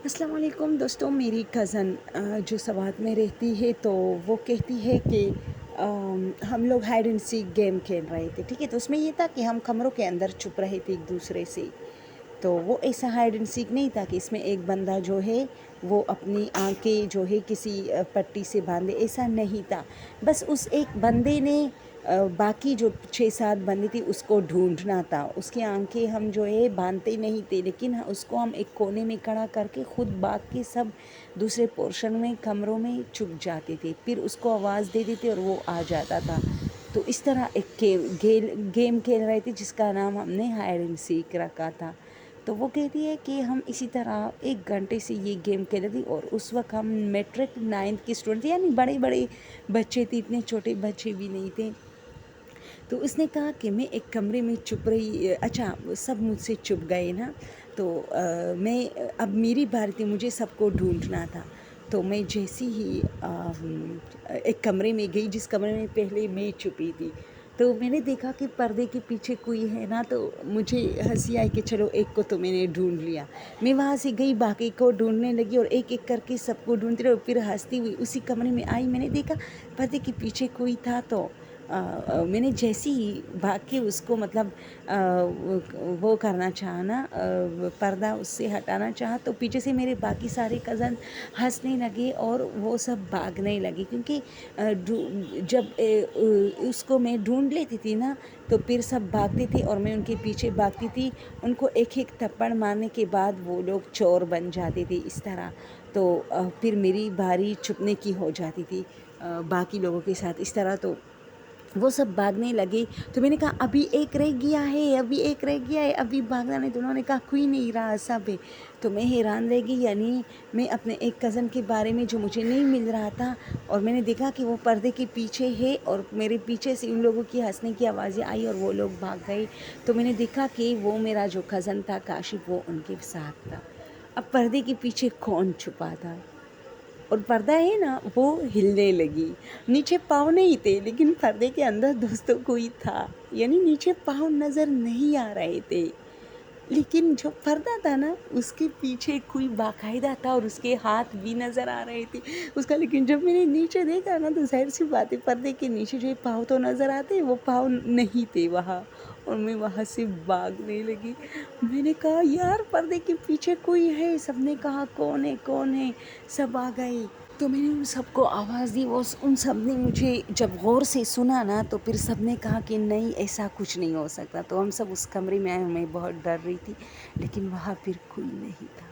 السلام علیکم دوستوں، میری کزن جو سوات میں رہتی ہے تو وہ کہتی ہے کہ ہم لوگ ہائیڈ اینڈ سیک گیم کھیل رہے تھے، ٹھیک ہے، تو اس میں یہ تھا کہ ہم کمروں کے اندر چھپ رہے تھے ایک دوسرے سے. تو وہ ایسا ہائیڈ اینڈ سیک نہیں تھا کہ اس میں ایک بندہ جو ہے وہ اپنی آنکھیں جو ہے کسی پٹی سے باندھے، ایسا نہیں تھا. بس اس ایک بندے نے باقی جو 6-7 بندے تھی اس کو ڈھونڈنا تھا. اس کی آنکھیں ہم جو ہے باندھتے نہیں تھے، لیکن اس کو ہم ایک کونے میں کھڑا کر کے خود بھاگ کے سب دوسرے پورشن میں کمروں میں چھپ جاتے تھے. پھر اس کو آواز دے دیتے اور وہ آ جاتا تھا. تو اس طرح ایک گیم کھیل رہے تھے جس کا نام ہم نے ہائیڈ اینڈ سیک رکھا تھا. تو وہ کہتی ہے کہ ہم اسی طرح 1 گھنٹے سے یہ گیم کھیلے تھے، اور اس وقت ہم میٹرک 9th کے اسٹوڈنٹ تھے، یعنی بڑے بڑے بچے تھے، اتنے چھوٹے بچے بھی نہیں تھے. تو اس نے کہا کہ میں ایک کمرے میں چھپ رہی، اچھا سب مجھ سے چھپ گئے نا، تو میں اب میری باری تھی، مجھے سب کو ڈھونڈنا تھا. تو میں جیسی ہی ایک کمرے میں گئی جس کمرے میں پہلے میں چھپی تھی. تو میں نے دیکھا کہ پردے کے پیچھے کوئی ہے نا، تو مجھے ہنسی آئی کہ چلو ایک کو تو میں نے ڈھونڈ لیا. میں وہاں سے گئی، باقی کو ڈھونڈنے لگی اور ایک ایک کر کے سب کو ڈھونڈتی رہی، اور پھر ہنستی ہوئی اسی کمرے میں آئی. میں نے دیکھا پردے کے پیچھے کوئی تھا، تو میں نے جیسی ہی بھاگ کے اس کو مطلب وہ کرنا چاہا نا، پردہ اس سے ہٹانا چاہا، تو پیچھے سے میرے باقی سارے کزن ہنسنے لگے اور وہ سب بھاگنے لگے. کیونکہ جب اس کو میں ڈھونڈ لیتی تھی نا تو پھر سب بھاگتے تھے اور میں ان کے پیچھے بھاگتی تھی. ان کو ایک ایک تھپڑ مارنے کے بعد وہ لوگ چور بن جاتے تھے اس طرح. تو پھر میری باری چھپنے کی ہو جاتی تھی باقی لوگوں کے ساتھ اس طرح. تو وہ سب بھاگنے لگے. تو میں نے کہا ابھی ایک رہ گیا ہے، ابھی ایک رہ گیا ہے، ابھی بھاگنا نہیں. تو انہوں نے کہا کوئی نہیں رہا سب ہے. تو میں حیران رہ گئی، یعنی میں اپنے ایک کزن کے بارے میں جو مجھے نہیں مل رہا تھا، اور میں نے دیکھا کہ وہ پردے کے پیچھے ہے، اور میرے پیچھے سے ان لوگوں کی ہنسنے کی آوازیں آئی اور وہ لوگ بھاگ گئے. تو میں نے دیکھا کہ وہ میرا جو کزن تھا کاشف، وہ ان کے ساتھ تھا. اب پردے کے پیچھے کون چھپا تھا؟ اور پردہ ہے نا وہ ہلنے لگی. نیچے پاؤں نہیں تھے لیکن پردے کے اندر دوستوں کوئی تھا، یعنی نیچے پاؤں نظر نہیں آ رہے تھے، لیکن جو پردہ تھا نا اس کے پیچھے کوئی باقاعدہ تھا اور اس کے ہاتھ بھی نظر آ رہے تھے اس کا. لیکن جب میں نے نیچے دیکھا نا تو ظاہر سی بات ہے، پردے کے نیچے جو پاؤں تو نظر آتے، وہ پاؤں نہیں تھے وہاں، اور میں وہاں سے بھاگنے لگی. میں نے کہا یار پردے کے پیچھے کوئی ہے. سب نے کہا کون ہے کون ہے، سب آ گئے. تو میں نے ان سب کو آواز دی، ان سب نے مجھے جب غور سے سنا نا تو پھر سب نے کہا کہ نہیں ایسا کچھ نہیں ہو سکتا. تو ہم سب اس کمرے میں آئے، میں بہت ڈر رہی تھی لیکن وہاں پھر کوئی نہیں تھا.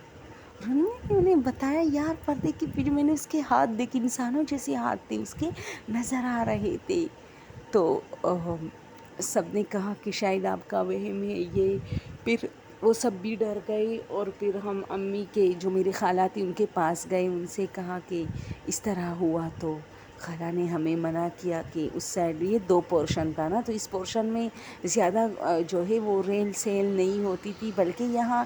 انہیں بتایا یار پردے کے پیچھے، میں نے اس کے ہاتھ دیکھے، انسانوں جیسے ہاتھ تھے اس کے، نظر آ رہے تھے. تو سب نے کہا کہ شاید آپ کا وہم ہے یہ. پھر وہ سب بھی ڈر گئے، اور پھر ہم امی کے جو میری خالہ تھی ان کے پاس گئے، ان سے کہا کہ اس طرح ہوا. تو خالہ نے ہمیں منع کیا کہ اس سائڈ یہ 2 پورشن تھا نا، تو اس پورشن میں زیادہ جو ہے وہ ریل سیل نہیں ہوتی تھی، بلکہ یہاں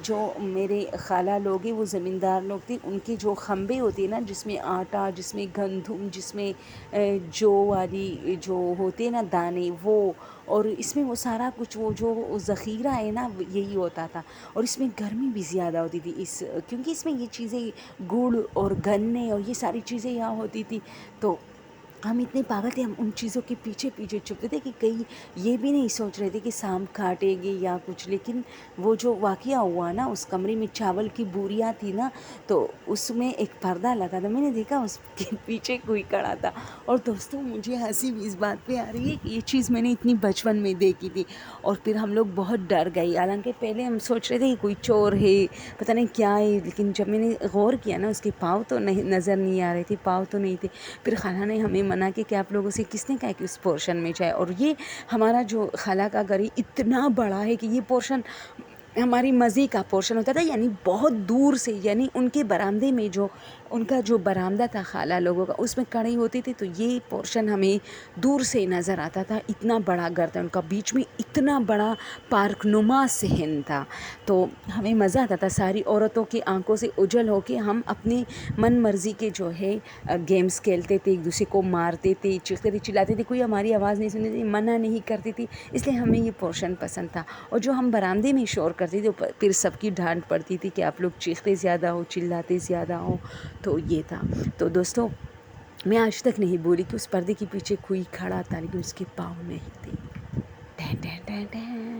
جو میرے خالہ لوگ ہیں وہ زمیندار لوگ تھے. ان کے جو کھمبے ہوتے ہیں نا، جس میں آٹا، جس میں گندم، جس میں جو والی جو ہوتے نا دانے، وہ، اور اس میں وہ سارا کچھ وہ جو ذخیرہ ہے نا یہی ہوتا تھا. اور اس میں گرمی بھی زیادہ ہوتی تھی کیونکہ اس میں یہ چیزیں گڑ اور گنے اور یہ ساری چیزیں یہاں ہوتی تھی. تو ہم اتنے پاگل تھے، ہم ان چیزوں کے پیچھے پیچھے چھپتے تھے کہ کہیں یہ بھی نہیں سوچ رہے تھے کہ سانپ کاٹے گے یا کچھ. لیکن وہ جو واقعہ ہوا نا، اس کمرے میں چاول کی بوریاں تھی نا، تو اس میں ایک پردہ لگا تھا. میں نے دیکھا اس کے پیچھے کوئی کھڑا تھا. اور دوستوں مجھے ہنسی بھی اس بات پہ آ رہی ہے کہ یہ چیز میں نے اتنی بچپن میں دیکھی تھی. اور پھر ہم لوگ بہت ڈر گئے، حالانکہ پہلے ہم سوچ رہے تھے کہ کوئی چور ہے، پتہ نہیں کیا ہے. لیکن جب میں نے غور کیا نا، اس کے پاؤں تو نہیں نظر نہیں آ رہے تھے، پاؤں تو نہیں تھے. پھر خالہ نے ہمیں منع کیا کہ آپ لوگوں سے کس نے کہا کہ اس پورشن میں جائے. اور یہ ہمارا جو خالہ کا گھر اتنا بڑا ہے کہ یہ پورشن ہماری مزے کا پورشن ہوتا تھا، یعنی بہت دور سے، یعنی ان کے برآمدے میں جو ان کا جو برآمدہ تھا خالہ لوگوں کا، اس میں کھڑے ہوتے تھے تو یہ پورشن ہمیں دور سے نظر آتا تھا. اتنا بڑا گھر تھا ان کا، بیچ میں اتنا بڑا پارک نما صحن تھا. تو ہمیں مزہ آتا تھا، ساری عورتوں کی آنکھوں سے اوجھل ہو کے ہم اپنی من مرضی کے جو ہے گیمز کھیلتے تھے، ایک دوسرے کو مارتے تھے، چیختے تھے، چلاتے تھے، کوئی ہماری آواز نہیں سنتی تھی، منع نہیں کرتی تھی. اس لیے ہمیں یہ پورشن پسند تھا. اور جو ہم برآمدے میں شور کرتے کرتی تھی، پھر سب کی ڈانٹ پڑتی تھی کہ آپ لوگ چیختے زیادہ ہو، چلاتے زیادہ ہو. تو یہ تھا. تو دوستوں میں آج تک نہیں بولی کہ اس پردے کے پیچھے کوئی کھڑا تھا لیکن اس کے پاؤں نہیں تھے. Ten ten ten ten.